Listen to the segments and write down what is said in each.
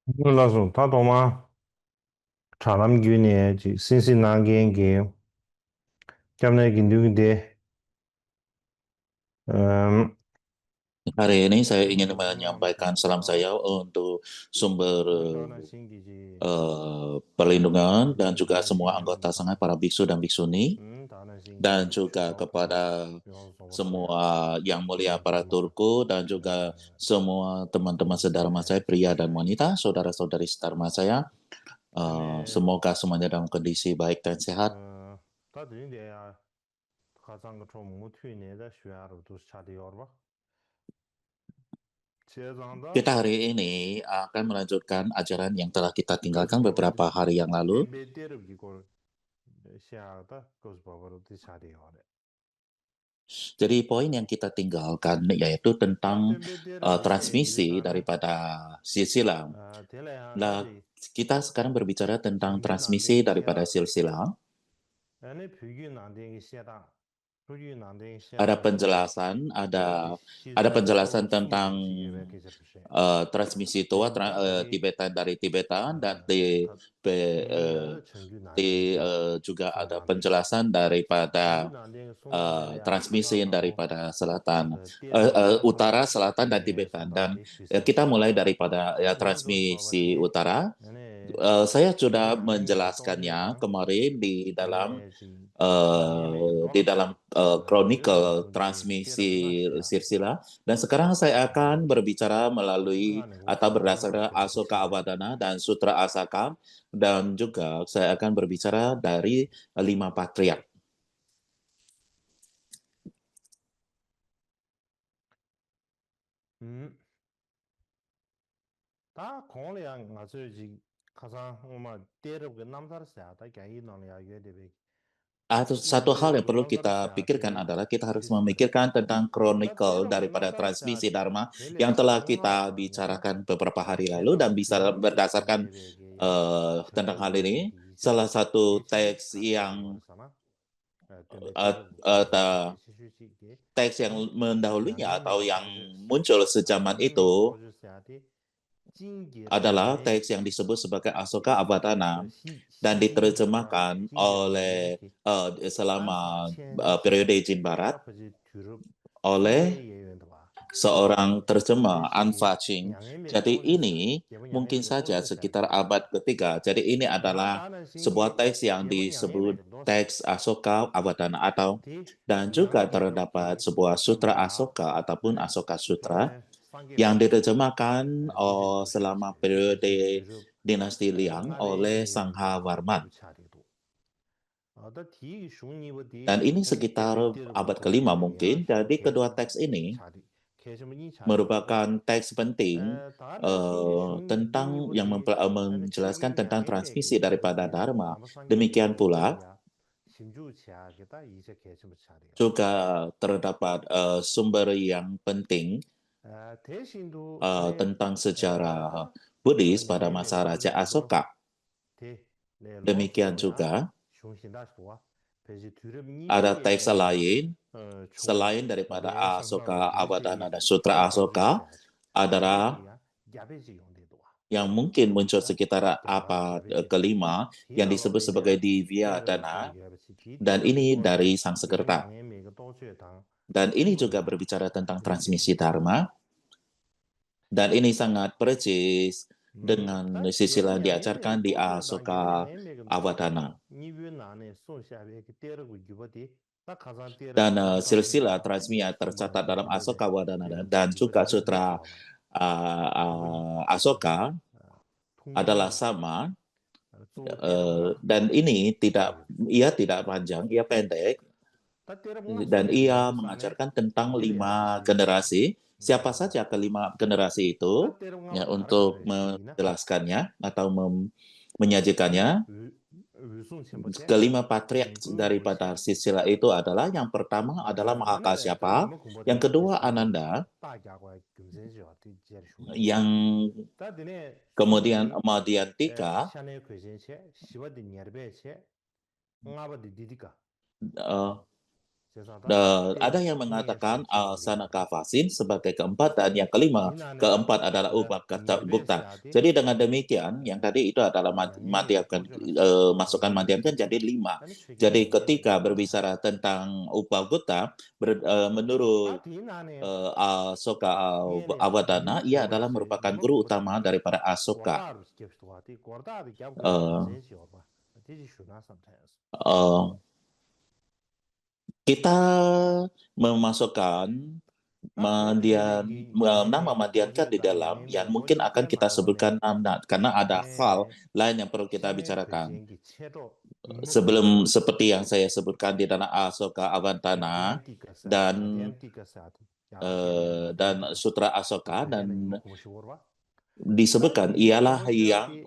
Nasıl? Tatoma Çağlam Güne, Sinsi Jamne Gindu Hari ini saya ingin menyampaikan salam saya untuk sumber perlindungan dan juga semua anggota sangat para biksu dan biksuni dan juga kepada semua yang mulia para turku dan juga semua teman-teman sedharma saya pria dan wanita, saudara-saudari sedharma saya. Semoga semuanya dalam kondisi baik dan sehat. 다들인데 가장 좀 무투이네 슈야로 차디어바 제장다 Kita hari ini akan melanjutkan ajaran yang telah kita tinggalkan beberapa hari yang lalu. 엠베데르 기골 샤다 고스바바로디 차디어레 Jadi poin yang kita tinggalkan yaitu tentang 엠베데르 transmisi 기사네 daripada silsilah. 델레야 Nah, 다지 kita sekarang berbicara tentang 징규는 안 transmisi 되기 daripada 시야 silsilah. 아니 büyüğün 안 되기 시야다 büyüğün 안 되기 Ada 시야다 penjelasan, 어디 ada 시즈나 penjelasan 또 tentang 싱기는 시기에 계셔보세요 transmisi Toa 다들이 Tibetan dari Tibetan dan 다 징규는 정규는 안 되기 juga ada 안 되기 penjelasan daripada 정규는 안 되기 송하늘이야 transmisi 가상하고 daripada selatan, 띠르기야 utara, 소 selatan, dan 예, Tibetan. Dan 송다바디 kita 슈세르세 mulai daripada ya 디나 조스 transmisi 바바디 utara. 얘네 Saya sudah büyüğün 안 되기 게 menjelaskannya 동주당 kemarin 얘네 지 니에메 di 도나 dalam 드르기 chronicle 군데 띠르구나 transmisi 시야 silsilah. Dan sekarang saya akan berbicara melalui 응안에 atau 고스바 바바로 berdasarkan 셔도 Asoka 시야 Avadana dan Sutra Asaka, dan juga saya akan berbicara dari 5 patriark. 음, 다 공원이랑 아주 지 가상 엄마 띠르고 남다르세야 다 개인원이야 유대비 Atau satu hal yang 띠르고 perlu kita 남다르세야 pikirkan 띠 adalah kita harus 시스템 memikirkan tentang 다 chronicle 띠르고 daripada 남다르세야 transmisi Dharma yang 델레야 telah kita 송하다 야다 bicarakan beberapa hari lalu, dan 걔도 bisa 뷰란티 berdasarkan 딘데베게야 tentang hal ini. 전주디 Salah 이세다 satu 대신 teks 가능하지 yang 말잖아 덴베 uh, 띠르고 uh, 고스바바디 시슈시기 teks yang 디 mendahulunya atau 양념에 yang 도주 muncul sejaman 양념에 itu 도주세야디 징기르 adalah 딘데 teks yang disebut sebagai Asoka Avatana 시 dan 시징기르와 diterjemahkan 징기르 oleh 딘데기 selama 알파 첸시 periode Jin Barat 알파지 듀르 oleh 딘데 예wen도와 seorang terjemah 대시 Anfa Ching. 양념에 Jadi 도주세야 ini 개분 mungkin 양념에 saja sekitar 도주세야디 abad ketiga. Jadi ini adalah 나는 sebuah 신기 teks yang 개분 disebut 양념에 도세 teks Asoka Avatana, atau 디 dan juga terdapat 양기족기 sebuah sutra 탐바 Asoka ataupun 안에 Asoka Sutra 네 yang 상계와 diterjemahkan 디제 selama 도시시 디제 periode 듀르 dinasti Liang 응아베 oleh Sangha 예웬도와 Varman. 두차리도 다 디, 슝니버디 Dan ini 아니 sekitar 덴베 띠르고 abad kelima 고스바바디 mungkin. 양아시 Jadi kedua 개심 teks ini 차리 개심은 이 차리도 merupakan teks penting 다음에 신기 tentang yang 슝니버디 아니 menjelaskan 슈기 tentang 양에메게 transmisi daripada 도주세야 Dharma. Demikian 남상계에 pula 띠르야 심주 치아겠다 이제 개심 차리요 juga terdapat sumber yang penting 대신도 안에 tentang sejarah 다 Buddhis pada 양에메 masa Raja 도주세도 Asoka. 대 Demikian 레로스도야 juga 슝신다 좋아 배지 뒤름 ada teks 니베예야 lain 총 selain daripada 레상하고 Asoka 뒤르시기 Avadana dan Sutra Asoka, 슈바바주세야지 adalah 야베지야 야베지 용대도 와 yang mungkin muncul 어? sekitar 대와 abad 야베지 kelima, yang disebut sebagai 디나노베디야 Divya 띠르고 Dana, 슈기 야베지 dan 디띠르고 ini 도세 dari 개분 Sanskerta. 양의 메가 도주당 Dan ini juga 징구야 berbicara tentang transmisi 디르시기 Dharma, dan ini sangat persis dengan 다 sisilah 개분 yang 양의 메가 diajarkan di 도주당 개분 Asoka 양의 메가 Avadana. 니뷰 안에 소샤베 띠르고 유버디 딱 가산 Dan 띠르고 남상계다 silsilah transmisi tercatat 슈바바디 dalam 디베베 Asoka Avadana 띠르고 dan juga 유버디 Sutra 디나스와바 둥근 Asoka adalah 통근도 sama, 또 때려보나 dan ini tidak, 예. ia tidak panjang, ia pendek, 다 때려보나 dan ia 소야지 싸네 mengajarkan tentang 딜레야지 5 generasi. Siapa 음. saja kelima generasi itu, 다 ya, 때려보나 다르게 untuk 말해 시기나 menjelaskannya atau menyajikannya. 의순 첨부제 Kelima patriark 징구 daripada 고시야 silsilah itu adalah, yang pertama adalah 나는 Mahakasyapa, 그러면 yang 공부된 kedua 시기 Ananda, 따자고 금sen지와 뒤지를 슈기 yang 다드네 kemudian 슝디 Madhyantika, 샤네 괴신체 시바디 니르베체 응아바디 디디까 eh, Ada yang mengatakan Sanaka Vasin sebagai keempat dan yang kelima, keempat adalah Upagupta. Jadi dengan demikian, yang tadi itu adalah madiakan, masukkan madiakan jadi 5. Jadi ketika berbicara tentang Upagupta, menurut Asoka Awadana, ia adalah merupakan guru utama daripada Asoka. Kita memasukkan nama Madiankan di dalam yang mungkin akan kita sebutkan karena ada hal lain yang perlu kita bicarakan. Sebelum seperti yang saya sebutkan di dalam Asoka Avantana dan Sutra Asoka dan disebutkan ialah yang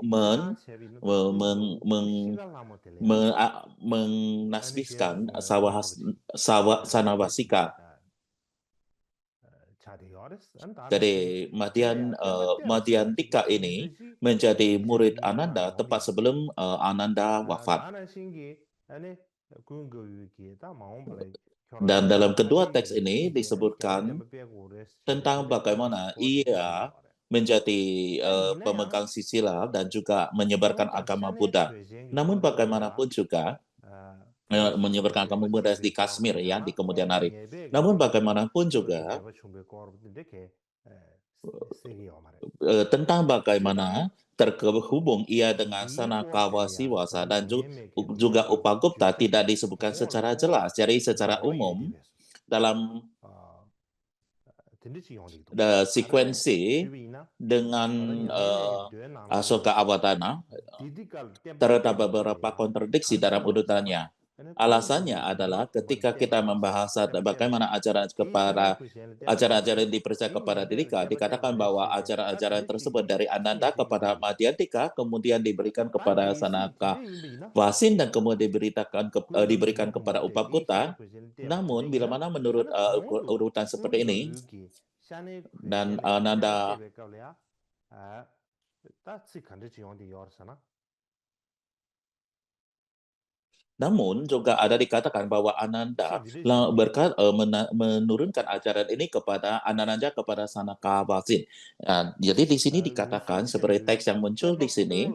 menasbihkan Sanavasika. Jadi Madhyandika ini menjadi murid Ananda tepat sebelum Ananda wafat. Dan dalam kedua teks ini disebutkan tentang bagaimana ia menjadi pemegang sisila dan juga menyebarkan agama Buddha. Namun bagaimanapun juga menyebarkan agama Buddha di Kashmir ya di kemudian hari. Namun bagaimanapun juga tentang bagaimana terhubung ia dengan Sanakawa Siwasa dan juga Upagupta tidak disebutkan secara jelas. Jadi secara umum dalam sekuensi dengan Asoka Avatana terdapat beberapa kontradiksi dalam urutannya. Alasannya adalah ketika kita membahas bagaimana ajaran-ajaran dipercaya kepada Didika, dikatakan bahwa ajaran-ajaran tersebut dari Ananda kepada Madhyandika kemudian diberikan kepada Sanaka Vasin dan kemudian diberikan kepada Upagupta. Namun bila mana menurut urutan seperti ini dan Ananda namun juga ada dikatakan bahwa Ananda menurunkan ajaran ini kepada Ananda kepada Sanaka Vasin. Jadi di sini dikatakan seperti teks yang muncul di sini,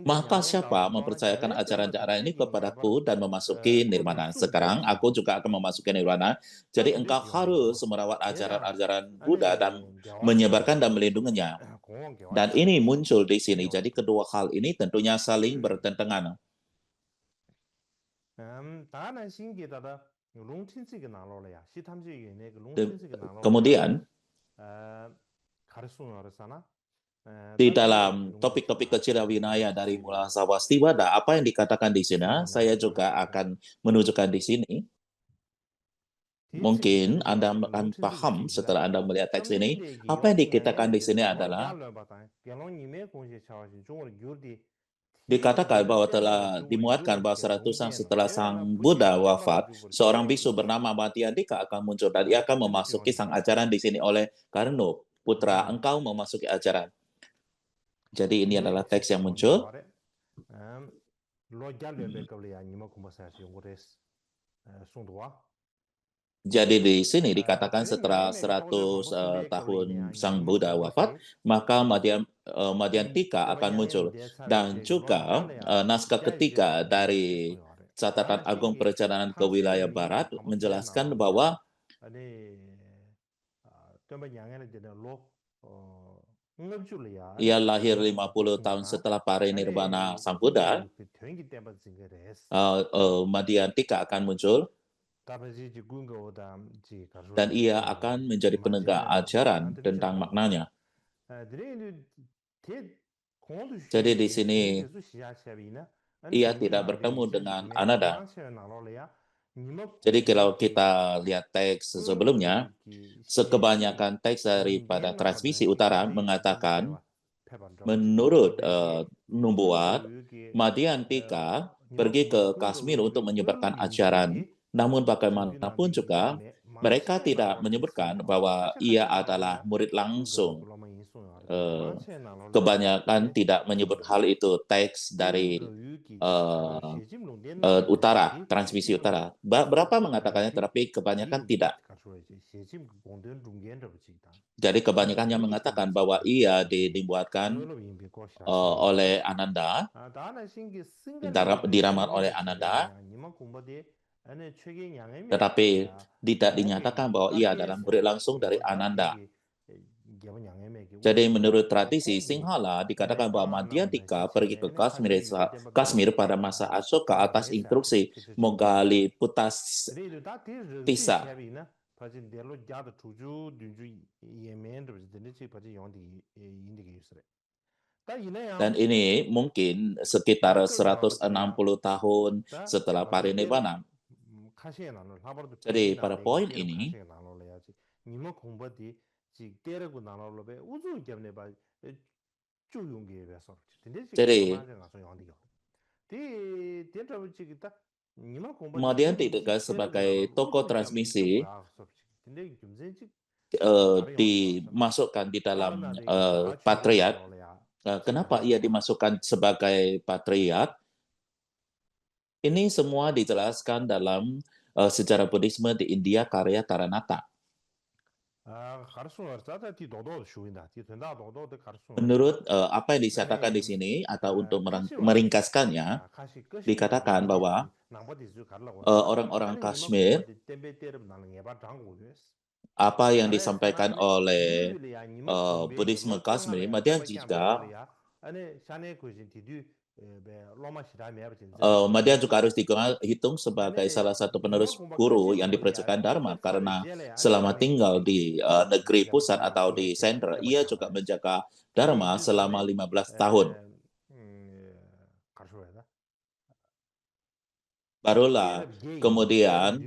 maka siapa mempercayakan ajaran-ajaran ini kepadaku dan memasuki nirvana. Sekarang aku juga akan memasuki nirvana. Jadi engkau harus merawat ajaran-ajaran Buddha dan menyebarkan dan melindunginya. Dan ini muncul di sini. Jadi kedua hal ini tentunya saling bertentangan. Kemudian di dalam topik-topik kecil winaya dari Mula Sawastiwada, apa yang dikatakan di sini, saya juga akan menunjukkan di sini. Mungkin Anda akan paham setelah Anda melihat teks ini. Apa yang dikatakan di sini adalah dikatakan bahwa telah dimuatkan bahwa seratusan setelah Sang Buddha wafat, seorang bisu bernama Madhyandika akan muncul dan ia akan memasuki sang ajaran di sini oleh Karno, putra engkau memasuki ajaran. Jadi ini adalah teks yang muncul. Jadi di sini dikatakan setelah 100 tahun Sang Buddha wafat, maka Madhyandika akan muncul. Dan juga naskah ketiga dari Catatan Agung Perjalanan ke Wilayah Barat menjelaskan bahwa ia lahir 50 tahun setelah parinirvana Sang Buddha. Madhyandika akan muncul. Dan ia akan menjadi penegak ajaran tentang maknanya. Jadi di sini ia tidak bertemu dengan Ananda. Jadi kalau kita lihat teks sebelumnya, kebanyakan teks daripada transmisi utara mengatakan menurut nubuat Madhyandika pergi ke Kashmir untuk menyebarkan ajaran. Namun bagaimanapun juga mereka tidak menyebutkan bahwa ia adalah murid langsung eh, kebanyakan tidak menyebut hal itu teks dari eh, utara, transmisi utara. Berapa mengatakannya, tetapi kebanyakan tidak. Jadi kebanyakannya mengatakan bahwa ia dibuatkan oleh Ananda, diramal oleh Ananda, tetapi tidak dinyatakan bahwa ia adalah murid langsung dari Ananda. Jadi menurut tradisi Singhala dikatakan bahwa Madhyadika pergi ke Kashmir pada masa Ashoka atas instruksi Mogali Tissa. Dan ini mungkin sekitar 160 tahun setelah parinibbana. Jadi pada poin ini, jadi Madhyadika sebagai tokoh transmisi dimasukkan di dalam patriark. Kenapa ia dimasukkan sebagai patriark? Ini semua dijelaskan dalam sejarah Buddhisme di India karya Taranatha. Menurut apa yang dinyatakan di sini, atau untuk meringkaskannya, dikatakan bahwa orang-orang Kashmir, apa yang disampaikan oleh Buddhisme Kashmir, Madhyadika harus dihitung sebagai salah satu penerus guru yang dipercayakan Dharma, karena selama tinggal di negeri pusat atau di sentral, ia juga menjaga Dharma selama 15 tahun. Barulah kemudian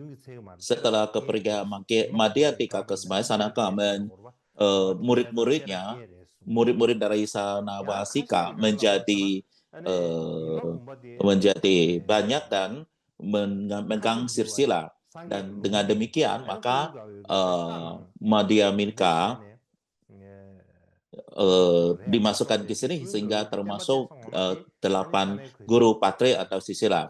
setelah kepergian Madhyadika ke Sanaka, murid-murid dari Sanavasika menjadi banyak dan memegang silsilah, dan dengan demikian maka Madhyamika dimasukkan ke sini sehingga termasuk 8 guru patri atau silsilah.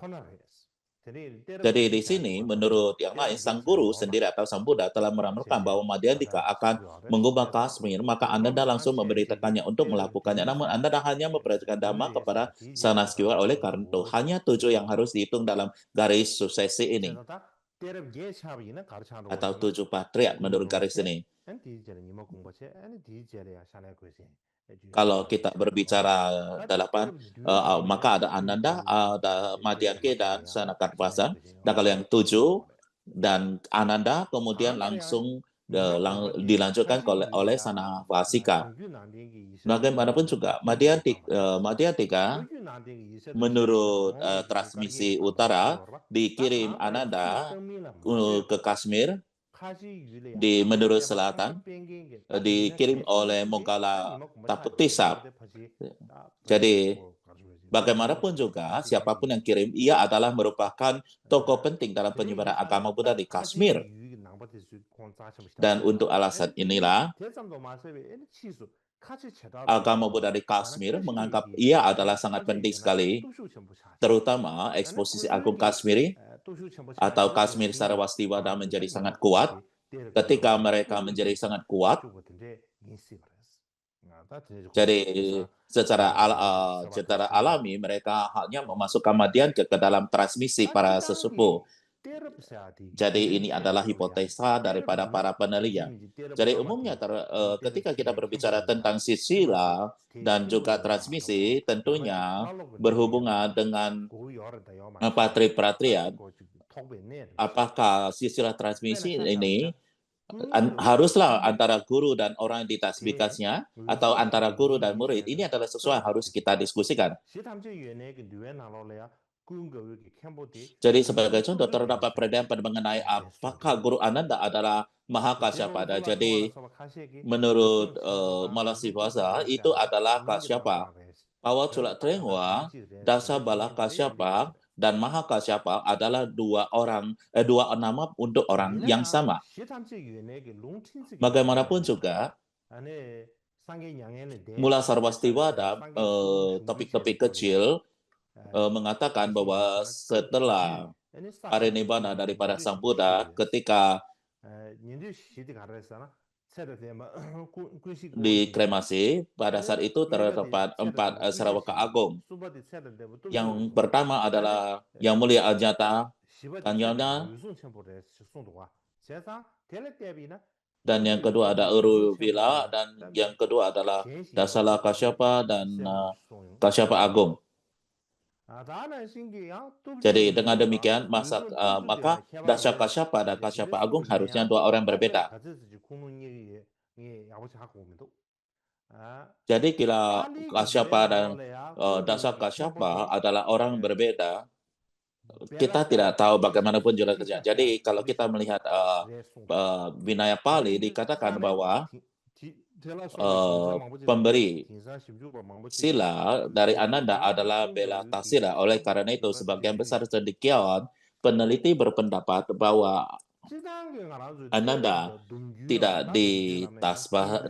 Jadi di sini menurut yang lain, sang guru sendiri atau sang Buddha telah meramalkan bahwa Madhyadika akan mengubah Kashmir, maka Ananda langsung memberitakannya untuk melakukannya. Namun Ananda hanya memperhatikan Dhamma kepada Sanaskiwa. Oleh karena itu hanya 7 yang harus dihitung dalam garis suksesi ini, atau 7 patriark menurut garis ini. Kalau kita berbicara 8, maka ada Ananda, ada Madhyake, dan Sanakattvasa. Dan kalau yang 7 dan Ananda kemudian langsung dilanjutkan oleh Sanavasika. Bagaimanapun juga Madhyadika menurut transmisi utara dikirim Ananda ke Kashmir, di menurut selatan dikirim oleh Mogala Taputissa. Jadi bagaimanapun juga siapapun yang kirim, ia adalah merupakan tokoh penting dalam penyebaran agama Buddha di Kashmir. Dan untuk alasan inilah agama Buddha di Kashmir menganggap ia adalah sangat penting sekali, terutama eksposisi agung Kashmiri atau Kashmir Sarvastivada menjadi sangat kuat. Ketika mereka menjadi sangat kuat, jadi secara alami mereka hanya memasukkan Madhyadika ke dalam transmisi para sesepuh. Jadi ini adalah hipotesa daripada para penelitian. Jadi umumnya ketika kita berbicara tentang silsilah dan juga transmisi, tentunya berhubungan dengan patri-patriark. Apakah silsilah transmisi ini haruslah antara guru dan orang yang ditasbihkannya, atau antara guru dan murid? Ini adalah sesuatu yang harus kita diskusikan. Jadi sebagai contoh, terdapat perbedaan mengenai apakah guru Ananda adalah Mahakasyapa. Jadi menurut Malasivasa itu adalah Kasyapa. Pawacula Trengwa, Dasa Bala Kasyapa, dan Mahakasyapa adalah dua nama untuk orang yang sama. Bagaimanapun juga, Mula Sarwastivada, topik-topik kecil mengatakan bahwa setelah parinibbana daripada Sang Buddha, ketika dikremasi, pada saat itu terdapat 4 Sarawaka Agung. Yang pertama adalah Yang Mulia Ajata Kanyana, dan yang kedua ada Uruvila, dan yang kedua adalah Dasala Kasyapa dan Kasyapa Agung. Jadi dengan demikian maka Dasya Kasyapa dan Kasyapa Agung harusnya 2 orang berbeda. Jadi kira Kasyapa dan Dasya Kasyapa adalah orang berbeda, kita tidak tahu bagaimanapun juga kerja. Jadi kalau kita melihat Vinaya Pali dikatakan bahwa pemberi sila dari Ananda adalah Bela Tasila. Oleh karena itu, sebagian besar cendekiawan peneliti berpendapat bahwa Ananda tidak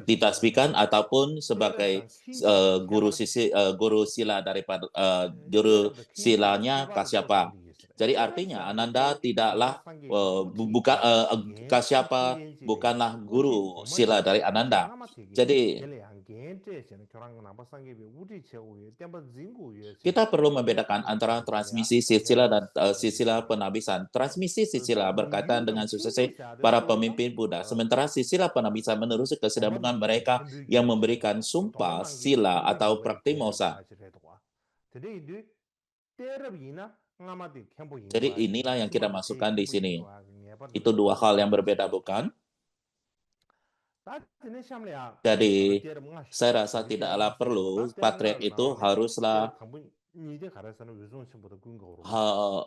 ditasbihkan ataupun sebagai guru sila daripada guru silanya Kasyapa. Jadi artinya Ananda tidaklah Kasyapa bukanlah guru sila dari Ananda. Jadi kita perlu membedakan antara transmisi silsilah dan silsilah penabisan. Transmisi silsilah berkaitan dengan suksesi para pemimpin Buddha, sementara silsilah penabisan menerusi kesinambungan mereka yang memberikan sumpah sila atau praktimosa. Jadi inilah yang kita masukkan di sini. Itu 2 hal yang berbeda, bukan? Jadi saya rasa tidaklah perlu patriark itu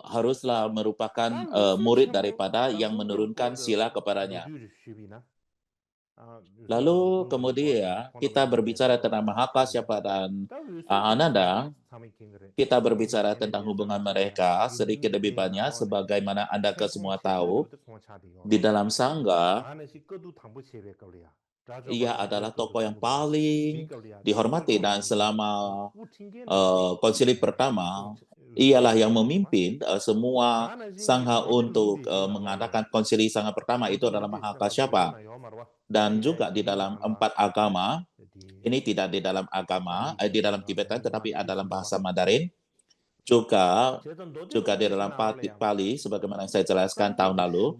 haruslah merupakan murid daripada yang menurunkan sila kepadanya. Lalu kemudian kita berbicara tentang Mahakasyapa dan Ananda. Kita berbicara tentang hubungan mereka sedikit lebih banyak, sebagaimana Anda semua tahu, di dalam Sangha, ia adalah tokoh yang paling dihormati, dan selama konsili pertama, ialah yang memimpin semua Sangha untuk mengadakan konsili Sangha pertama, itu adalah Mahakasyapa. Dan juga di dalam 4 agama, ini tidak di dalam agama, di dalam Tibetan, tetapi dalam bahasa Mandarin, juga di dalam Pali, sebagaimana yang saya jelaskan tahun lalu.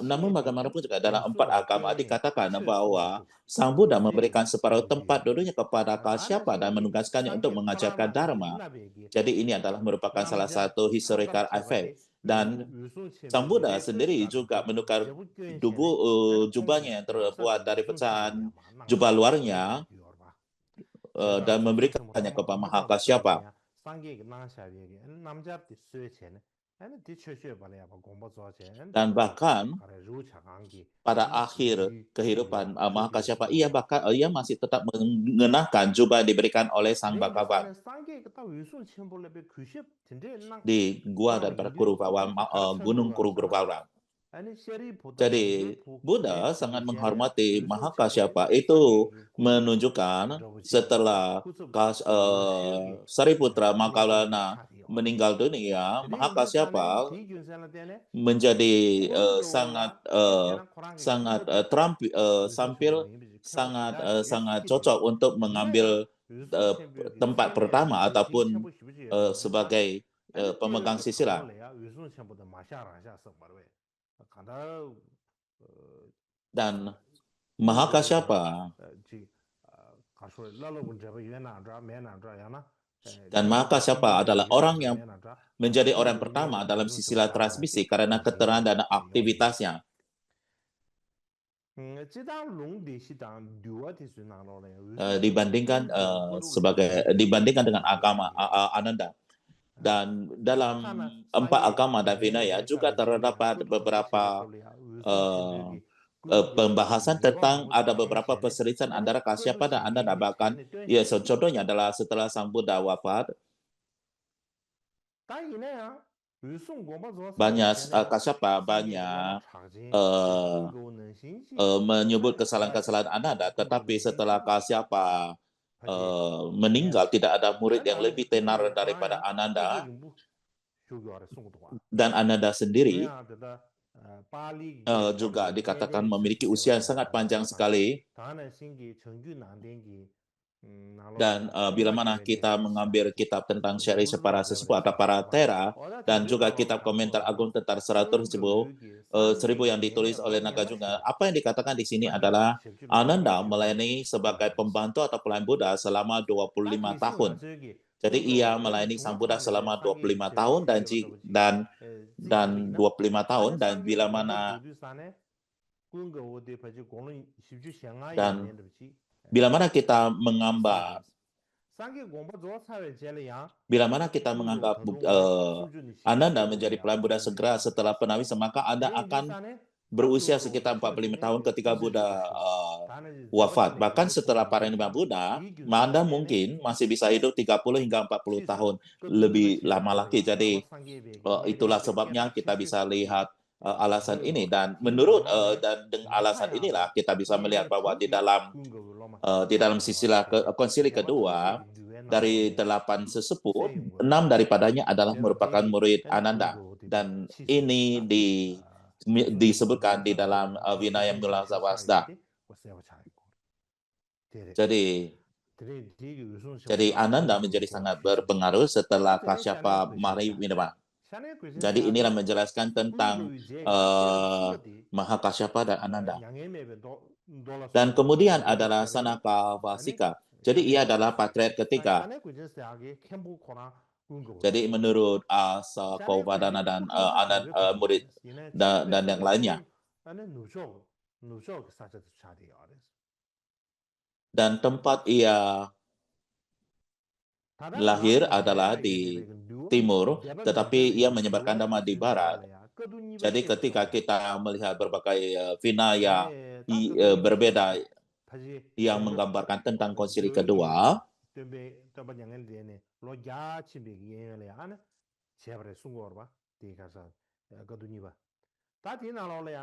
Namun bagaimanapun juga dalam 4 agama dikatakan bahwa Sang Buddha memberikan separuh tempat duduknya kepada Kasyapa dan menugaskannya untuk mengajarkan Dharma. Jadi ini adalah merupakan salah satu historical effect. Dan Sang Buddha sendiri juga menukar jubahnya yang terbuat dari pecahan jubah luarnya dan memberikannya kepada Mahakasyapa. Dan bahkan pada akhir kehidupan Mahakasyapa, ia masih tetap mengenakan jubah diberikan oleh Sang Bhagavan di gua daripada Gunung Kurugravara. Jadi Buddha sangat menghormati Mahakasyapa. Itu menunjukkan setelah Sariputra Moggallana meninggal dunia, Mahakasyapa menjadi sangat cocok untuk mengambil tempat pertama ataupun sebagai pemegang sila. Dan Mahakasyapa adalah orang yang menjadi orang pertama dalam silsilah transmisi karena keterangan dan aktivitasnya. Dibandingkan dengan agama Ananda. Dan dalam 4 agama dan Vinaya juga terdapat beberapa pembahasan tentang ada beberapa perselisihan antara Kasyapa dan Ananda. Bahkan contohnya adalah setelah Sang Buddha wafat, banyak Kasyapa menyebut kesalahan-kesalahan Ananda, tetapi setelah Kasyapa meninggal, tidak ada murid yang lebih tenar daripada Ananda, dan Ananda sendiri juga dikatakan memiliki usia yang sangat panjang sekali. Dan bila mana kita mengambil kitab tentang syari para sesepuh atau para tera, dan juga kitab komentar agung tentang 100.000 yang ditulis oleh Nagarjuna, apa yang dikatakan di sini adalah Ananda melayani sebagai pembantu atau pelayan Buddha selama 25 tahun. Jadi ia melayani Sang Buddha selama 25 tahun dan 25 tahun, dan bila mana kita menganggap Ananda menjadi pelayan Buddha segera setelah penawisan, maka Anda akan berusia sekitar 45 tahun ketika Buddha wafat. Bahkan setelah parinirvana Buddha, Anda mungkin masih bisa hidup 30 hingga 40 tahun lebih lama lagi. Jadi itulah sebabnya kita bisa lihat alasan ini, dan menurut dan dengan alasan inilah kita bisa melihat bahwa di dalam silsilah konsili kedua, dari 8 sesepuh, 6 daripadanya adalah merupakan murid Ananda, dan ini disebutkan di dalam Vinaya Mula Zavasda. Jadi Ananda menjadi sangat berpengaruh setelah Kasyapa Mahavimana. Jadi inilah menjelaskan tentang Mahakasyapa dan Ananda. Dan kemudian adalah Sanaka Vasika. Jadi ia adalah patriark ketiga. Jadi menurut Sakovadana dan murid dan yang lainnya. Dan tempat ia lahir adalah di timur, tetapi ia menyebarkan dhamma di barat. Jadi ketika kita melihat berbagai vinaya berbeda yang menggambarkan tentang konsili kedua,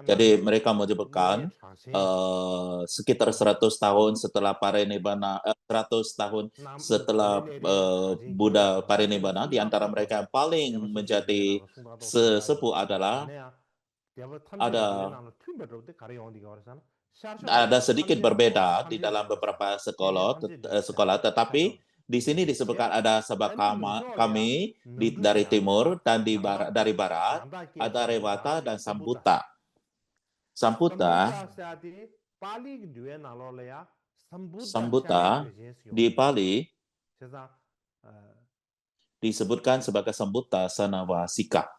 jadi mereka menyebutkan sekitar 100 tahun setelah parinibbana, 100 tahun setelah Buddha parinibbana, di antara mereka yang paling menjadi sesepuh adalah ada sedikit berbeda di dalam beberapa sekolah, tetapi di sini disebutkan ada sebab kami dari timur, dan dari barat ada Revata dan Sambuta. Sambuta di Pali disebutkan sebagai Sambuta Sanavasika.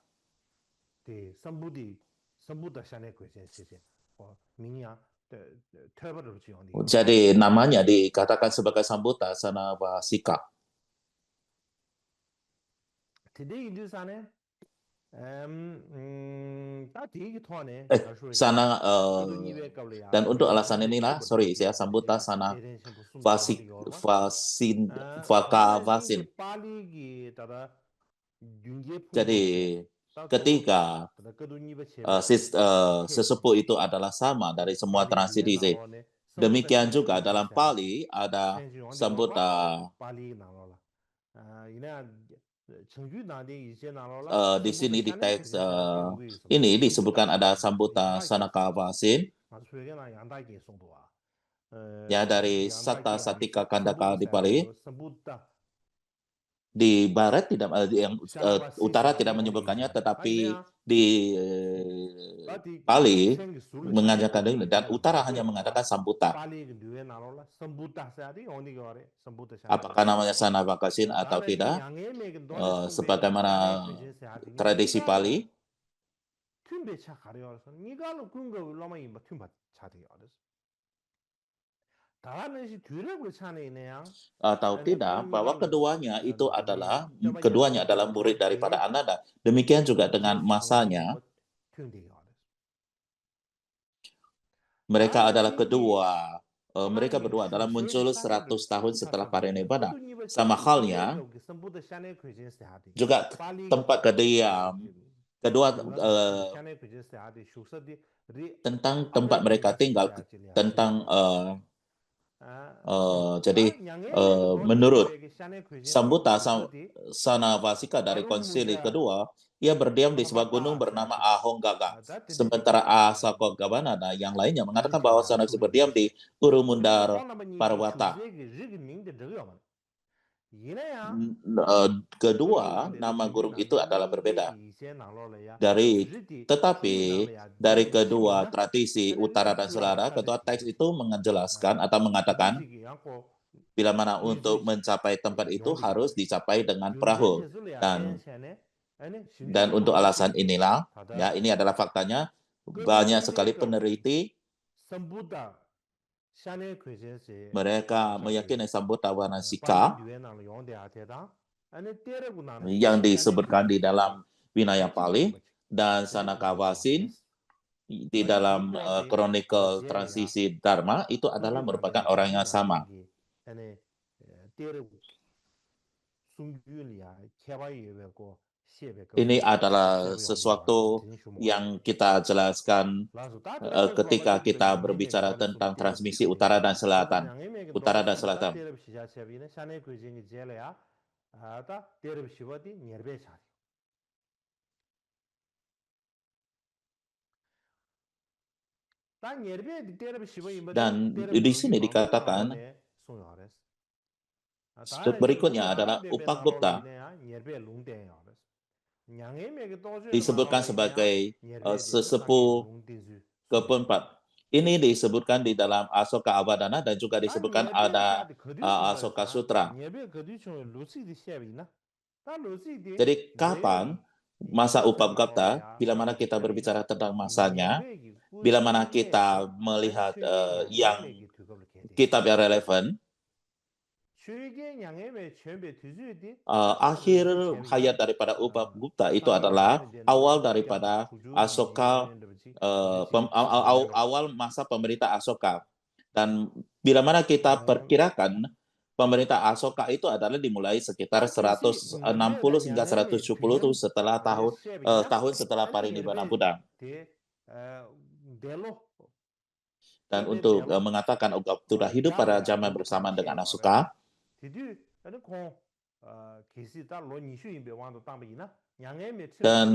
Jadi namanya dikatakan sebagai Sambuta Sanavasika. Dan untuk alasan inilah, Sambuta Sana Vakavasin. Jadi ketika sesepuh itu adalah sama dari semua transisi, demikian juga dalam Pali ada Sambuta. Di sini di teks ini disebutkan ada Sambuta Sanakavasin, ya, dari Satta Satika Kandaka di Pali. Di barat tidak, yang utara tidak menyebutkannya, tetapi di Pali mengajarkan ini, dan utara hanya mengatakan Sambuta. Apakah namanya Sanavakasin atau tidak? Sebagaimana tradisi Pali, atau tidak, bahwa keduanya adalah murid daripada Ananda. Demikian juga dengan masanya, mereka berdua adalah muncul 100 tahun setelah parinibbana. Sama halnya juga tempat kediam Kedua, tentang tempat mereka tinggal, tentang jadi menurut Sambuta Sanavasika dari konsili kedua, ia berdiam di sebuah gunung bernama Ahonggaga. Sementara Asakogabana dan yang lainnya mengatakan bahwa Sanavasika berdiam di Urumundar Parwata. Kedua, nama gunung itu adalah berbeda. Tetapi dari kedua tradisi utara dan selatan, kedua teks itu menjelaskan atau mengatakan bila mana untuk mencapai tempat itu harus dicapai dengan perahu. Dan untuk alasan inilah, ya ini adalah faktanya, banyak sekali peneliti mereka meyakini Sambuta Wanasika yang disebutkan di dalam Vinaya Pali dan Sanakawasin di dalam Chronicle Transisi Dharma itu adalah merupakan orang yang sama. Ini adalah sesuatu yang kita jelaskan ketika kita berbicara tentang transmisi utara dan selatan. Utara dan selatan. Dan di sini dikatakan berikutnya adalah Upagupta disebutkan sebagai sesepuh keempat. Ini disebutkan di dalam Asoka Avadana dan juga disebutkan ada Asoka Sutra. Jadi kapan masa Upagupta, bila mana kita berbicara tentang masanya, bila mana kita melihat yang kitab yang relevan, akhir hayat daripada Upagupta itu adalah awal daripada Asoka, awal masa pemerintah Asoka. Dan bila mana kita perkirakan pemerintah Asoka itu adalah dimulai sekitar 160 hingga 170 itu setelah tahun setelah Parinibbana Buddha. Dan untuk mengatakan sudah hidup pada zaman bersamaan dengan Asoka, dan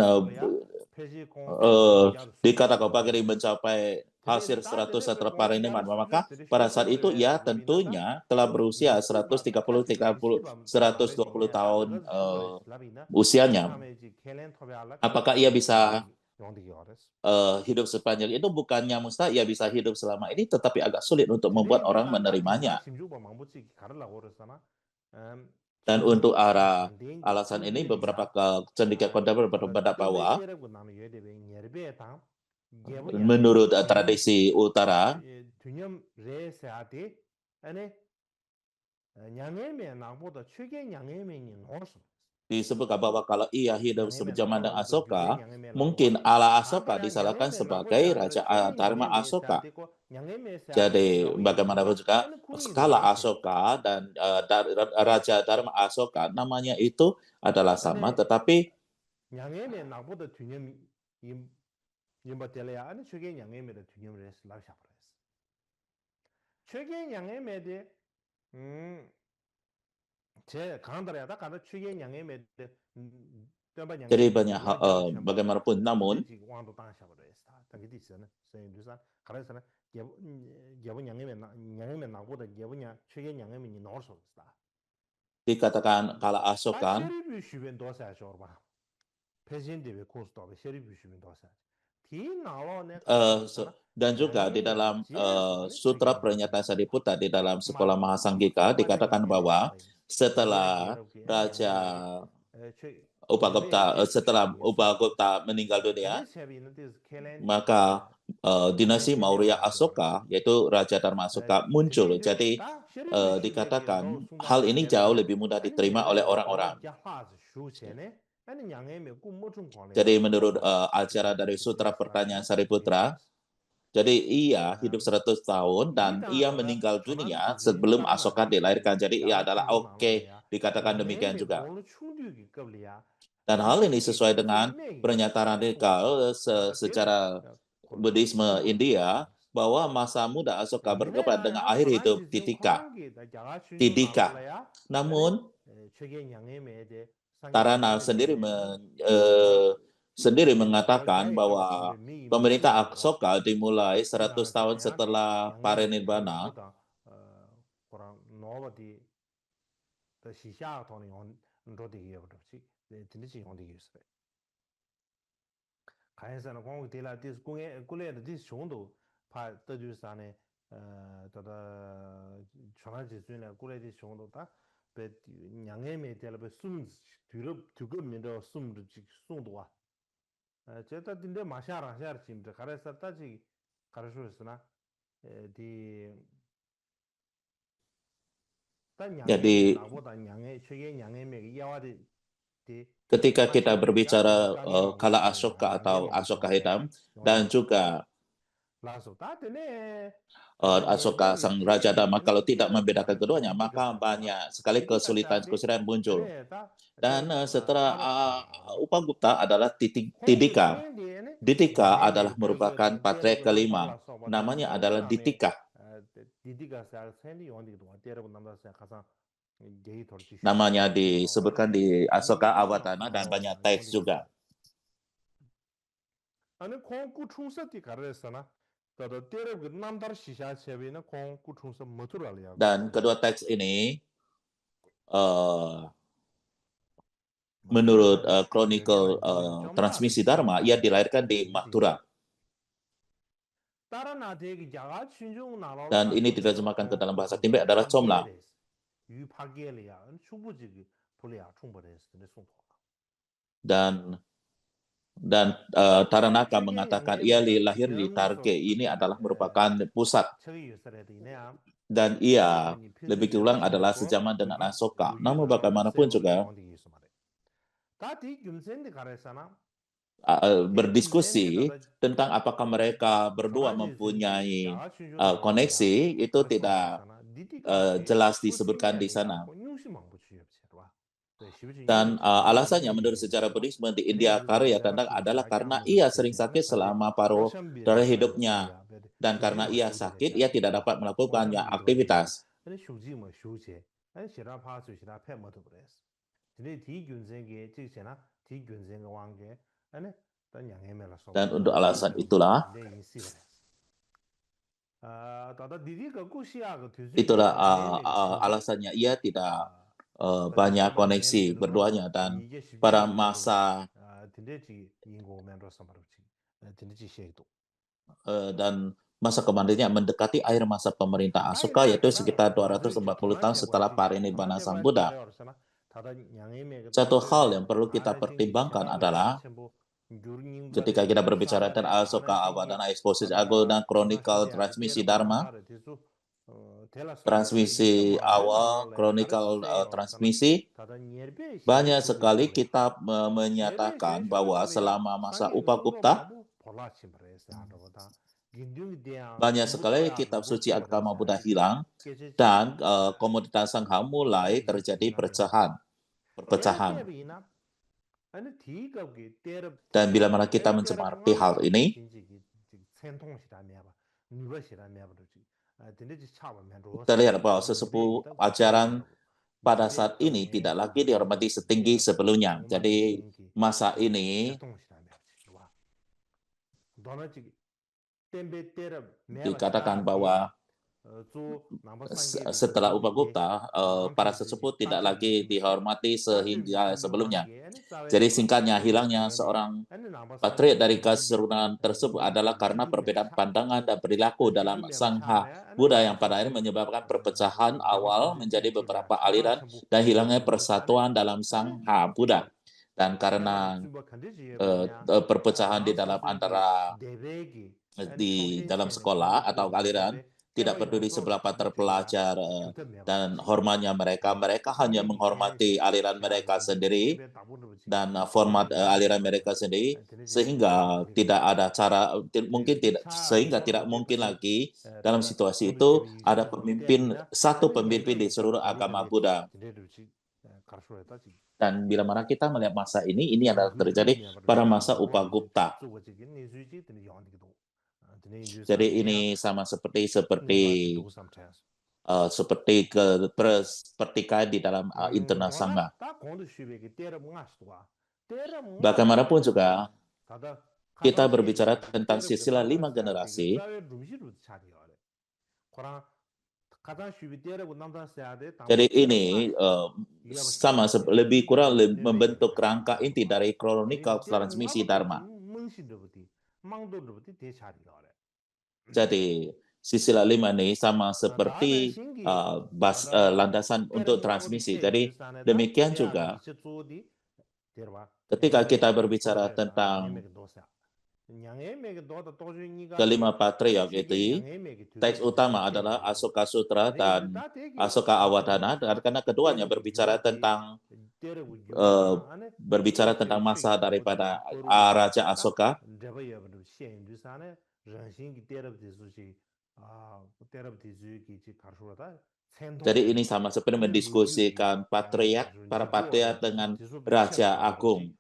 dikatakan Bhagiri mencapai hasil 100 setelah Parinibbana, maka pada saat itu ia tentunya telah berusia 120 tahun usianya. Apakah ia bisa hidup sepanjang itu? Bukannya mustahil ia bisa hidup selama ini, tetapi agak sulit untuk membuat orang menerimanya. Dan untuk alasan ini beberapa cendekia kontemporer berpendapat bahwa menurut tradisi utara disebutkan bahwa kalau ia hidup sejaman dengan Asoka, mungkin ala Asoka disalahkan sebagai Raja Dharma Asoka. Jadi bagaimanapun juga skala Asoka dan Raja Dharma Asoka namanya itu adalah sama, tetapi jadi banyak bagaimanapun, namun dikatakan kala Asokan dan juga di dalam Sutra Pernyataan Sariputta di dalam Sekolah Mahasanggika dikatakan bahwa setelah Raja Upagupta meninggal dunia, maka dinasti Maurya Asoka, yaitu Raja Dharma Asoka muncul. Jadi dikatakan hal ini jauh lebih mudah diterima oleh orang-orang. Jadi menurut ajaran dari Sutra Pertanyaan Sariputra, jadi ia hidup 100 tahun dan ia meninggal dunia sebelum Asoka dilahirkan. Jadi ia adalah dikatakan demikian juga. Dan hal ini sesuai dengan pernyataan radikal secara Buddhisme India bahwa masa muda Asoka berkepat dengan akhir hidup Tidika. Namun Tarana sendiri mengatakan bahwa pemerintah Asoka dimulai 100 tahun setelah parinibbana. Jadi ketika kita berbicara kala Asoka atau Asoka hitam dan juga Asoka sang Raja Dharma, kalau tidak membedakan keduanya, maka banyak sekali kesulitan-kesulitan muncul. Dan setelah Upagupta adalah Tidika. Ditika adalah merupakan patria kelima. Namanya adalah Ditika. Namanya disebutkan di Asoka Avatana dan banyak teks juga. Dan kedua teks ini menurut Chronicle Transmisi Dharma, ia dilahirkan di Mathura. Dan ini diterjemahkan ke dalam bahasa Tibet adalah Chomla. Dan Taranaka mengatakan ia lahir di Tarke. Ini adalah merupakan pusat. Dan ia lebih kurang adalah sejaman dengan Asoka. Namun bagaimanapun juga berdiskusi tentang apakah mereka berdua mempunyai koneksi itu tidak jelas disebutkan di sana. Dan alasannya menurut sejarah Buddhisme di India Karya Dandang adalah karena ia sering sakit selama paruh dari hidupnya. Dan karena ia sakit, ia tidak dapat melakukan banyak aktivitas. Dan untuk alasan itulah alasannya ia tidak banyak koneksi berduanya. Dan pada masa kemudiannya mendekati akhir masa pemerintah Asoka, yaitu sekitar 240 tahun setelah parinibbana Sang Buddha. Satu hal yang perlu kita pertimbangkan adalah ketika kita berbicara tentang Asoka Avatana, Exposisi Agona, Chronicle Transmisi Dharma, transmisi awal, Chronicle transmisi, banyak sekali kitab menyatakan bahwa selama masa Upagupta, banyak sekali kitab suci agama Buddha hilang, dan komunitas Sangha mulai terjadi perpecahan. Dan bila mana kita mencermati hal ini, terlihat bahwa sesepuh ajaran pada saat ini tidak lagi dihormati setinggi sebelumnya. Jadi masa ini dikatakan bahwa setelah Upagupta, para sesepuh tidak lagi dihormati sehingga sebelumnya. Jadi singkatnya, hilangnya seorang patria dari keseruan tersebut adalah karena perbedaan pandangan dan perilaku dalam Sangha Buddha yang pada akhirnya menyebabkan perpecahan awal menjadi beberapa aliran dan hilangnya persatuan dalam Sangha Buddha. Dan karena perpecahan di dalam dalam sekolah atau aliran, tidak peduli seberapa terpelajar dan hormatnya mereka hanya menghormati aliran mereka sendiri dan format aliran mereka sendiri, sehingga tidak ada cara, sehingga tidak mungkin lagi dalam situasi itu ada satu pemimpin di seluruh agama Buddha. Dan bila mana kita melihat masa ini adalah terjadi pada masa Upagupta. Jadi ini sama seperti pertikaian di dalam internal sangga. Bagaimanapun juga kita berbicara tentang silsilah 5 generasi. Jadi ini sama lebih kurang membentuk rangka inti dari kronikal transmisi Dharma. Jadi silsilah 5 ini sama seperti landasan untuk transmisi. Jadi demikian juga ketika kita berbicara tentang kelima patriark itu, teks utama adalah Asoka Sutra dan Asoka Awadhana, karena keduanya berbicara tentang masa daripada Raja Asoka. Jadi ini sama seperti mendiskusikan para patriark dengan Raja Agung.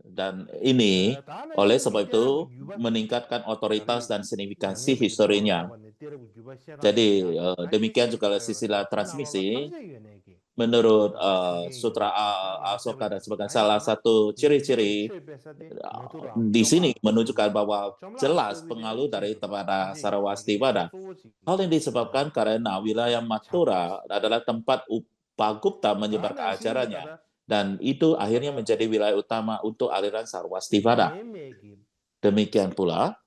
Dan ini oleh sebab itu meningkatkan otoritas dan signifikansi historinya. Jadi demikian juga silsilah transmisi. Menurut Sutra Asoka dan sebagainya, salah satu ciri-ciri di sini menunjukkan bahwa jelas pengaruh dari kepada Sarwastivada. Hal yang disebabkan karena wilayah Mathura adalah tempat Upagupta menyebarkan ajarannya. Dan itu akhirnya menjadi wilayah utama untuk aliran Sarwastivada. Demikian pula,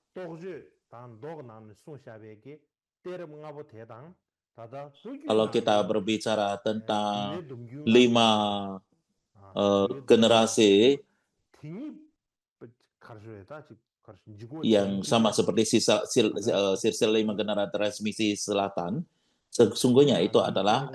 kalau kita berbicara tentang 5 generasi yang sama seperti silsilah 5 generasi transmisi selatan, sesungguhnya itu adalah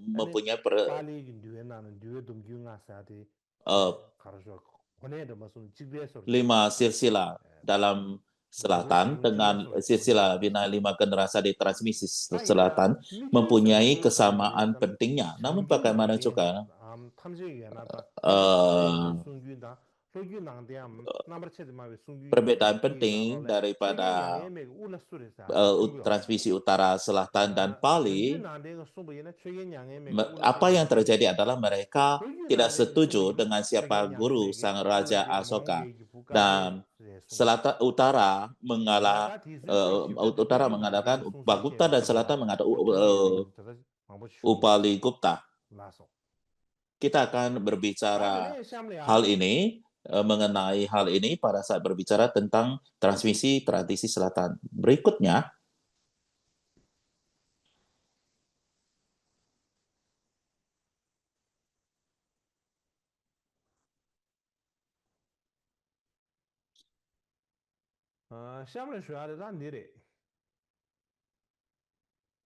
mempunyai 5 silsilah dalam selatan dengan silsilah 5 generasi di transmisi selatan mempunyai kesamaan pentingnya. Namun bagaimana juga perbedaan penting daripada transmisi utara, selatan, dan Pali, apa yang terjadi adalah mereka tidak setuju dengan siapa guru sang Raja Asoka. Dan utara mengadakan Upagupta dan selatan mengadakan Upaligupta. Kita akan berbicara mengenai hal ini pada saat berbicara tentang transmisi tradisi selatan. Berikutnya,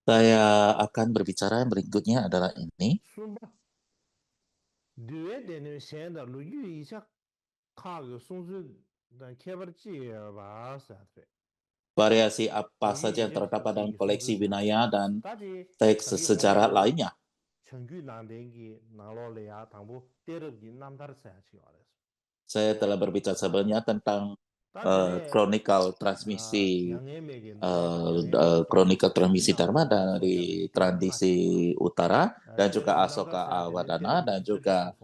saya akan berbicara yang berikutnya adalah ini. Variasi apa saja yang terdapat dalam koleksi Vinaya dan teks sejarah lainnya. Saya telah berbicara sebelumnya tentang kronikal transmisi Dharma dari tradisi utara, dan juga Asoka Awadhana, dan juga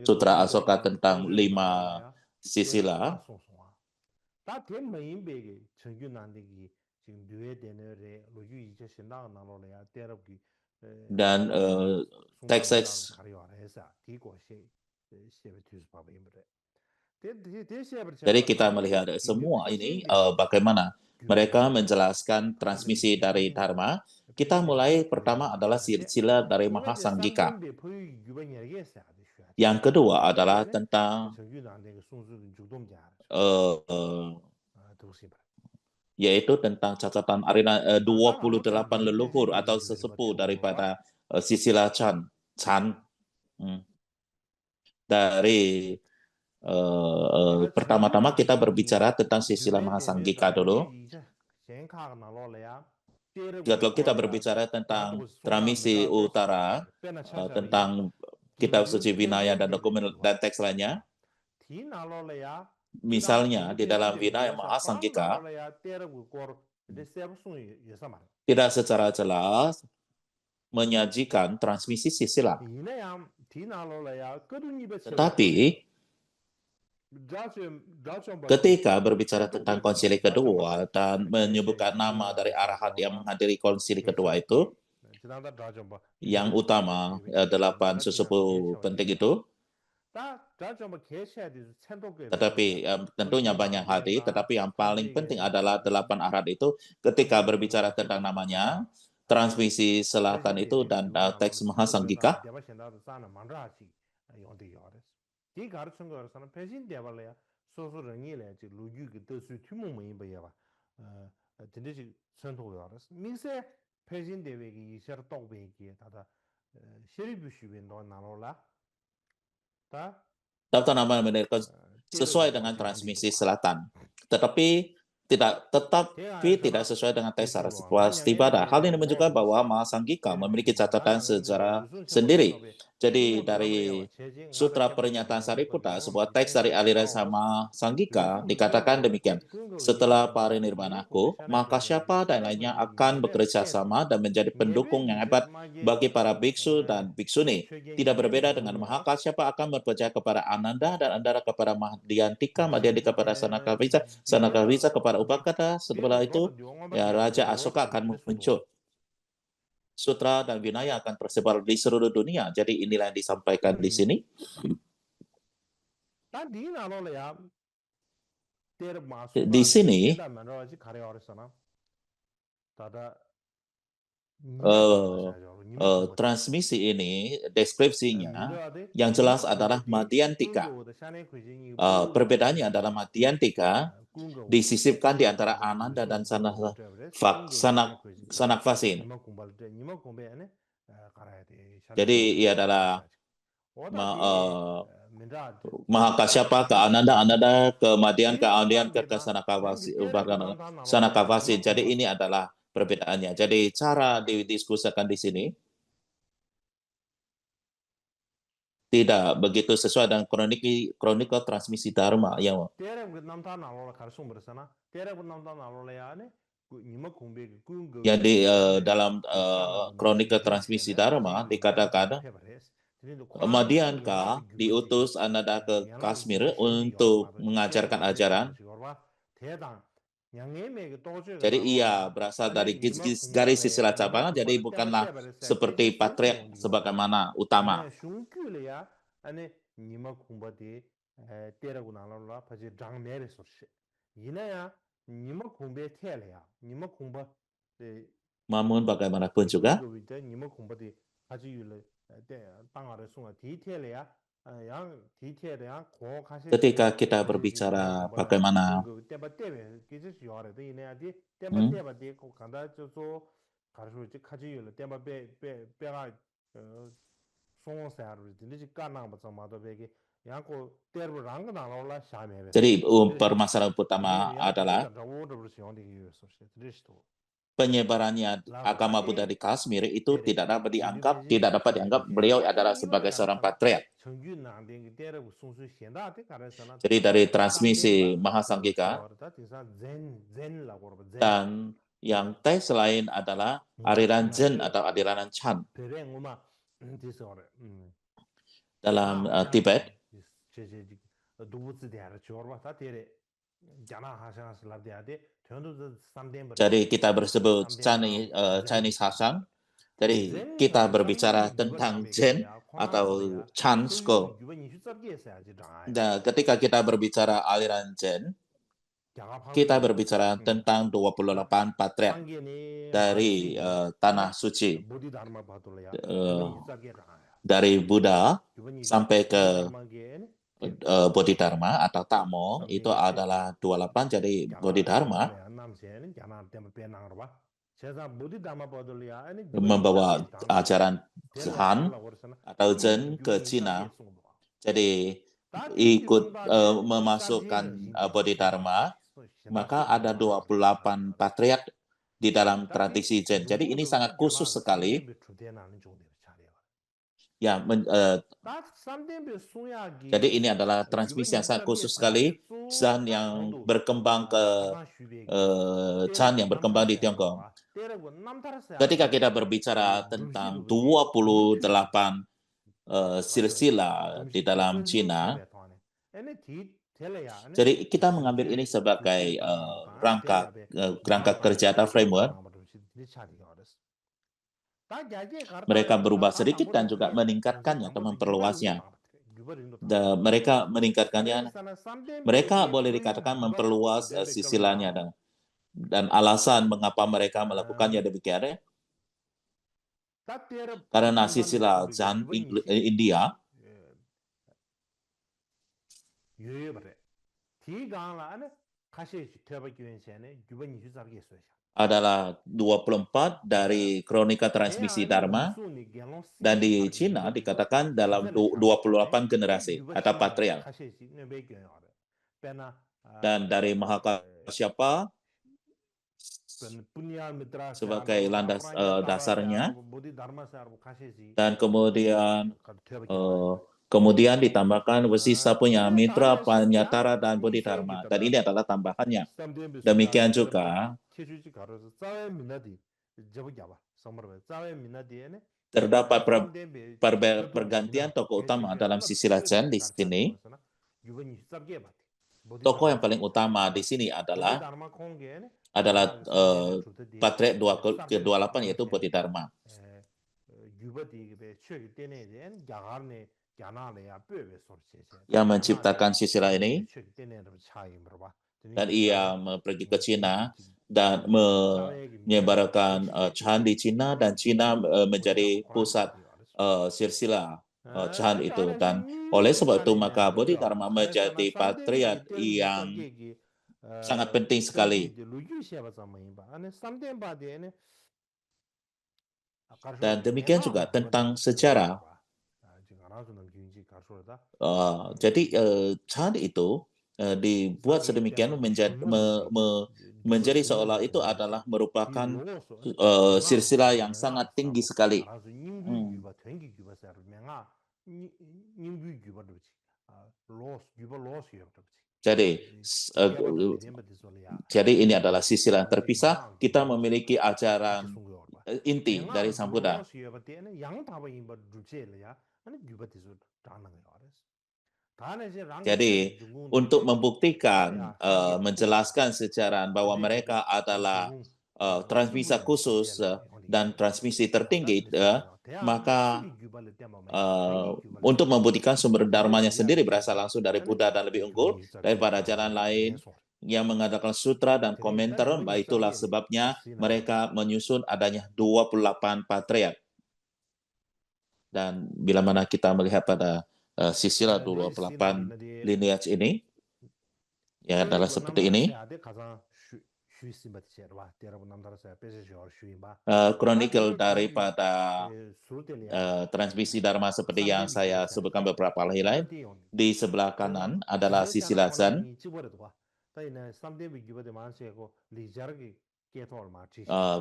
Sutra Asoka tentang 5 silsilah. Dan teks jadi kita melihat semua ini bagaimana mereka menjelaskan transmisi dari Dharma. Kita mulai pertama adalah silsilah dari Mahasanggika. Yang kedua adalah tentang yaitu tentang catatan arena 28 leluhur atau sesepuh daripada silsilah Chan. Dari pertama-tama kita berbicara tentang silsilah Mahasanggika dulu. Kalau kita berbicara tentang transmisi utara, tentang kitab suci Vinaya dan dokumen dan teks lainnya, misalnya di dalam Vinaya Mahasanggika, tidak secara jelas menyajikan transmisi silsilah. Tetapi ketika berbicara tentang konsili kedua dan menyebutkan nama dari arahat yang menghadiri konsili kedua itu, yang utama 8 sesepuh penting itu, tetapi tentunya banyak hati, tetapi yang paling penting adalah 8 arahat itu ketika berbicara tentang namanya, transmisi selatan itu dan teks Mahasanggika. Daftar nama menentukan sesuai dengan transmisi selatan, tetapi tidak sesuai dengan teks Saraswati. Hal ini menunjukkan bahwa Mahasanggika memiliki catatan sejarah sendiri. Jadi dari Sutra Pernyataan Sariputta, sebuah teks dari aliran sama Sanggika, dikatakan demikian. Setelah parinirvanaku, maka siapa dan lainnya akan bekerja sama dan menjadi pendukung yang hebat bagi para biksu dan biksuni. Tidak berbeda dengan Mahakasyapa akan berpercaya kepada Ananda dan Andara kepada Madhyantika kepada Sanakavisa kepada Upakata. Setelah itu, ya Raja Asoka akan muncul. Sutra dan Vinaya akan tersebar di seluruh dunia. Jadi inilah yang disampaikan di sini. Di sini transmisi ini, deskripsinya yang jelas adalah Madhyantika. Perbedaannya adalah Madhyantika disisipkan di antara Ananda dan Sanakvasin. Jadi ia adalah Mahakasyapa ke Ananda, Ananda ke Madhyan, ke Andyan, ke Sanakavasin. Jadi ini adalah perbedaannya. Jadi cara didiskusikan di sini tidak begitu sesuai dengan kronikal transmisi Dharma yang jadi dalam kronikal transmisi Dharma dikatakan Madhyanka diutus Ananda ke Kashmir untuk mengajarkan ajaran. Jadi ia berasal dari garis silsilah cabang, jadi bukanlah seperti patriark sebagaimana utama. Namun bagaimanapun juga, ketika kita berbicara bagaimana jadi permasalahan utama adalah penyebarannya agama Buddha di Kashmir itu tidak dapat dianggap beliau adalah sebagai seorang patriark. Jadi dari transmisi Mahasanggika dan yang teks lain adalah aliran Zen atau aliran Chan. Dalam Tibet, jadi kita bersebut Chinese Hasan. Jadi kita berbicara tentang Zen atau Chan School. Nah, ketika kita berbicara aliran Zen, kita berbicara tentang 28 patriark dari tanah suci. Dari Buddha sampai ke Bodhidharma atau Tamo itu adalah 28. Jadi Bodhidharma membawa ajaran Han atau Zen ke Cina. Jadi ikut memasukkan Bodhidharma, maka ada 28 patriark di dalam tradisi Zen. Jadi ini sangat khusus sekali. Ya, jadi ini adalah transmisi yang sangat khusus sekali, Chan yang berkembang ke Chan yang berkembang di Tiongkok. Ketika kita berbicara tentang 28 silsilah di dalam Cina, jadi kita mengambil ini sebagai rangka kerja atau framework. Mereka berubah sedikit dan juga meningkatkannya atau memperluasnya. Mereka meningkatkannya, mereka boleh dikatakan memperluas silsilahnya dan alasan mengapa mereka melakukannya demikian. Karena silsilah Chan India adalah 24 dari kronika transmisi Dharma, dan di Cina dikatakan dalam 28 generasi atau patriark. Dan dari Mahakasyapa sebagai landas dasarnya, dan kemudian ditambahkan Wasista punya Mitra, Panyatara, dan Bodhidharma. Dan ini adalah tambahannya. Demikian juga terdapat pergantian tokoh utama dalam silsilah Zen di sini. Tokoh yang paling utama di sini adalah patriark ke-28 yaitu Bodhidharma. Yang menciptakan silsilah ini, dan ia pergi ke Cina dan menyebarkan Chan di Cina, dan Cina menjadi pusat silsilah Chan itu. Dan oleh sebab itu maka Bodhidharma menjadi patriark yang sangat penting sekali. Dan demikian juga tentang sejarah. Jadi Chan itu dibuat sedemikian menjadi seolah itu adalah merupakan silsilah yang sangat tinggi sekali. Jadi ini adalah silsilah terpisah. Kita memiliki ajaran inti dari Sang Buddha. Jadi untuk membuktikan, menjelaskan secara bahwa mereka adalah transmisi khusus dan transmisi tertinggi, maka untuk membuktikan sumber dharmanya sendiri berasal langsung dari Buddha dan lebih unggul daripada jalan lain yang mengadakan sutra dan komentar. Itulah sebabnya mereka menyusun adanya 28 patriark. Dan bila mana kita melihat pada silsilah 28 lineage ini, ya adalah seperti ini. Chronicle daripada transmisi Dharma seperti yang saya sebutkan beberapa kali lain. Di sebelah kanan adalah silsilah Zen.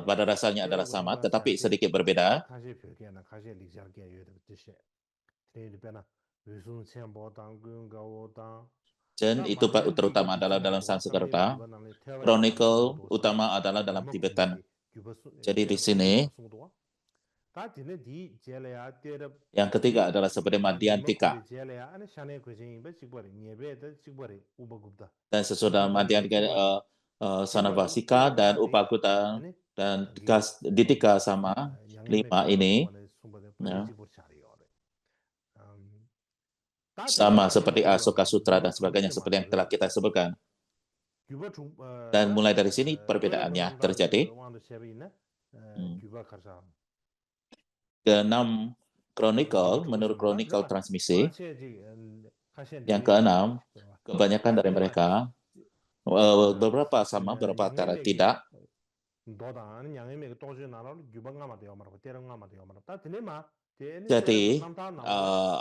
Pada dasarnya adalah sama, tetapi sedikit berbeda. Zen itu terutama adalah dalam Sanskerta. Chronicle utama adalah dalam Tibetan. Jadi di sini yang ketiga adalah seperti Madhyantika. Dan sesudah Madhyantika, Sanavasika dan Upagutta dan Ditika sama 5 ini, ya, sama seperti Asoka Sutra dan sebagainya seperti yang telah kita sebutkan. Dan mulai dari sini perbedaannya terjadi. Keenam, Chronicle, menurut Chronicle transmisi, yang keenam, kebanyakan dari mereka, beberapa sama, beberapa tidak. Jadi,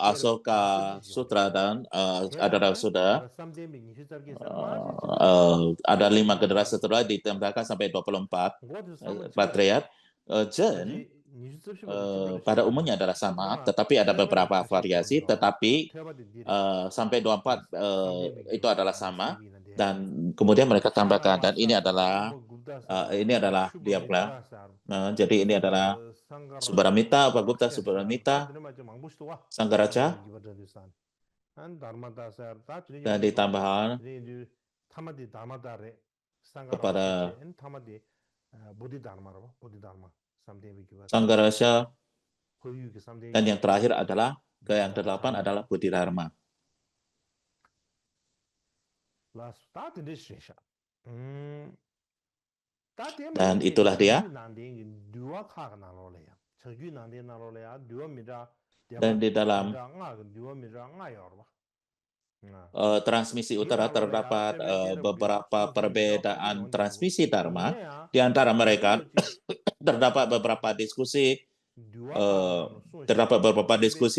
Asoka Sutra dan Adara Suda ada 5 generasi setelah ditambahkan sampai 24 patriark. Zen pada umumnya adalah sama, tetapi ada beberapa variasi, tetapi sampai 24 itu adalah sama, dan kemudian mereka tambahkan, dan ini adalah diagram. Jadi ini adalah Subharamita, Upagupta, Subharamita, Sanggaraja, dan ditambahkan kepada Sanggaraja, dan yang terakhir adalah yang ke-8 adalah Bodhidharma. Dan itulah dia. Dan di dalam transmisi utara terdapat beberapa perbedaan transmisi Dharma. Di antara mereka terdapat beberapa diskusi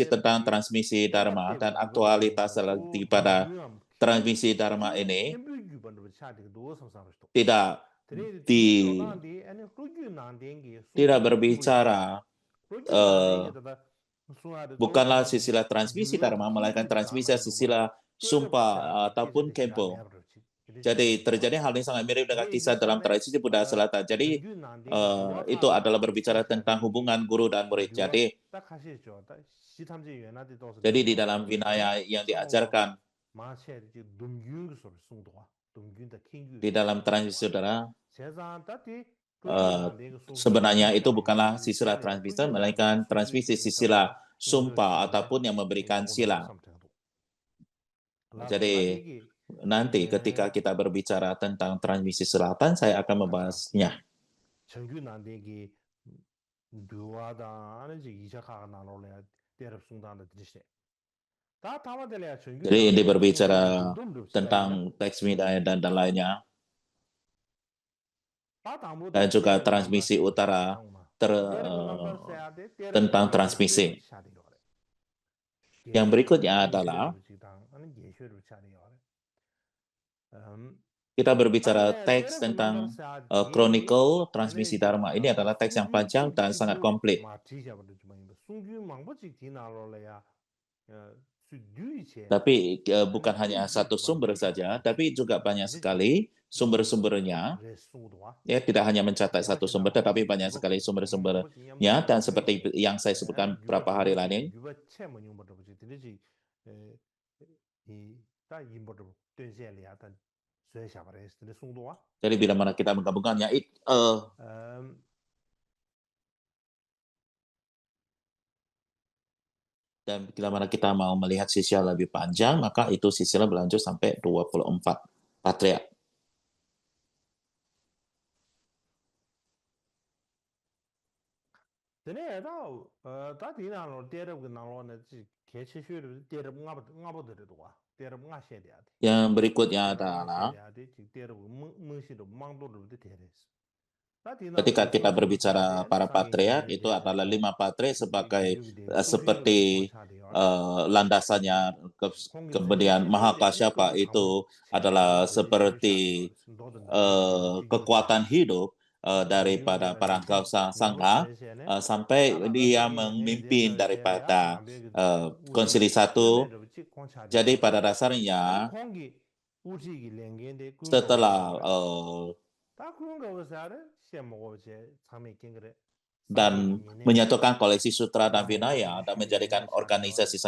tentang transmisi Dharma, dan aktualitas pada transmisi Dharma ini tidak berbicara bukanlah silsilah transmisi Dharma, melainkan transmisi silsilah sumpah ataupun kempo. Jadi terjadi hal yang sangat mirip dengan kisah dalam tradisi Buddha Selatan. Jadi itu adalah berbicara tentang hubungan guru dan murid. Jadi di dalam Vinaya yang diajarkan di dalam transmisi saudara, sebenarnya itu bukanlah silsilah transmisi, melainkan transmisi silsilah sumpah ataupun yang memberikan sila. Jadi nanti ketika kita berbicara tentang transmisi selatan, saya akan membahasnya. Jadi ini berbicara tentang teks Vinaya dan lainnya. Dan juga transmisi utara tentang transmisi. Yang berikutnya adalah kita berbicara teks tentang chronicle transmisi Dharma. Ini adalah teks yang panjang dan sangat komplit. Tapi bukan hanya satu sumber saja, tapi juga banyak sekali sumber-sumbernya. Ya, tidak hanya mencatat satu sumber, tetapi banyak sekali sumber-sumbernya. Dan seperti yang saya sebutkan beberapa hari lalu, jadi bila mana kita menggabungkannya, dan bila mana kita mau melihat silsilah lebih panjang, maka itu silsilah berlanjut sampai 24 patriark. Yang berikutnya adalah ketika kita berbicara para patriark, itu adalah 5 patriark seperti landasannya. Kemudian Mahakasyapa itu adalah seperti kekuatan hidup daripada para sangha, sampai dia memimpin daripada konsili 1. Jadi pada dasarnya setelah dan menyatukan koleksi sutra dan Vinaya dan menjadikan organisasi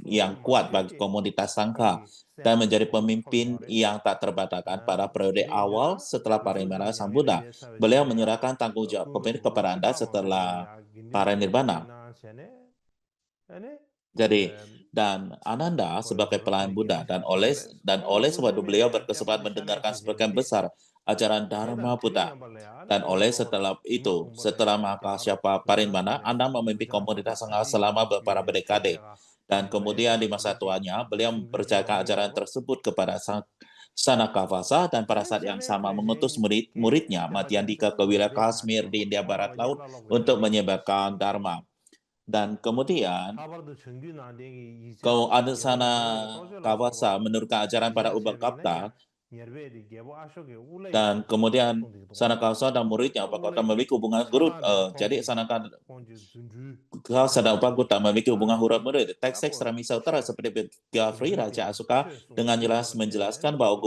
yang kuat bagi komunitas sangha dan menjadi pemimpin yang tak terbataskan pada periode awal setelah Parinibbana Sang Buddha. Beliau menyerahkan tanggung jawab pemimpin kepada Anda setelah Parinibbana. Jadi, dan Ananda sebagai pelayan Buddha dan oleh sebab itu beliau berkesempatan mendengarkan sebagian besar ajaran Dharma Buddha. Dan setelah Mahakasyapa Parinibbana, Anda memimpin komunitas sangha selama beberapa dekade. Dan kemudian di masa tuanya, beliau mempercayakan ajaran tersebut kepada Sanakavasa, dan pada saat yang sama mengutus murid-muridnya Madhyandika ke wilayah Kashmir di India Barat Laut untuk menyebarkan Dharma. Dan kemudian 하버드 정규 난데기 이제 kalau ada sana 도저라 kawasa menurutkan ajaran pada Ubah Kapta, 예르베디 게보 아쇼게 울레 dan kemudian sana kawasa dan muridnya Ubah Kapta memiliki hubungan guru. Jadi sana 콘지 준주 kawasa dan Ubah Kapta memiliki hubungan huruf murid. Teks-teks Ramisa Utara seperti Gafri Raja Asoka dengan jelas menjelaskan bahwa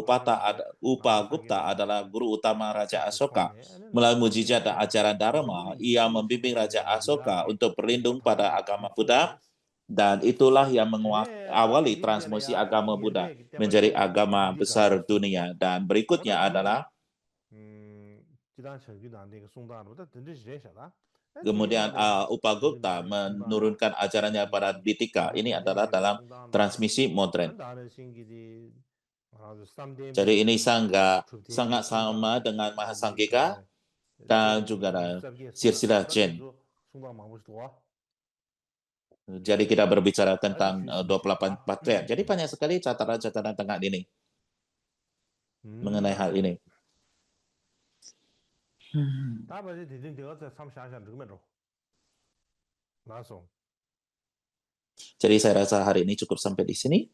Upah Gupta adalah guru utama Raja Asoka. Melalui mujizat dan ajaran Dharma, ia membimbing Raja Asoka untuk berlindung pada agama Buddha, dan itulah yang mengawali transmisi agama Buddha menjadi agama besar dunia. Dan berikutnya adalah kemudian Upagupta menurunkan ajarannya pada Ditika. Ini adalah dalam transmisi modern. Jadi ini sangat sama dengan Mahasanggika dan juga silsilah Chen. Jadi kita berbicara tentang 28 patriark. Jadi banyak sekali catatan-catatan tengah ini mengenai hal ini. Jadi saya rasa hari ini cukup sampai di sini.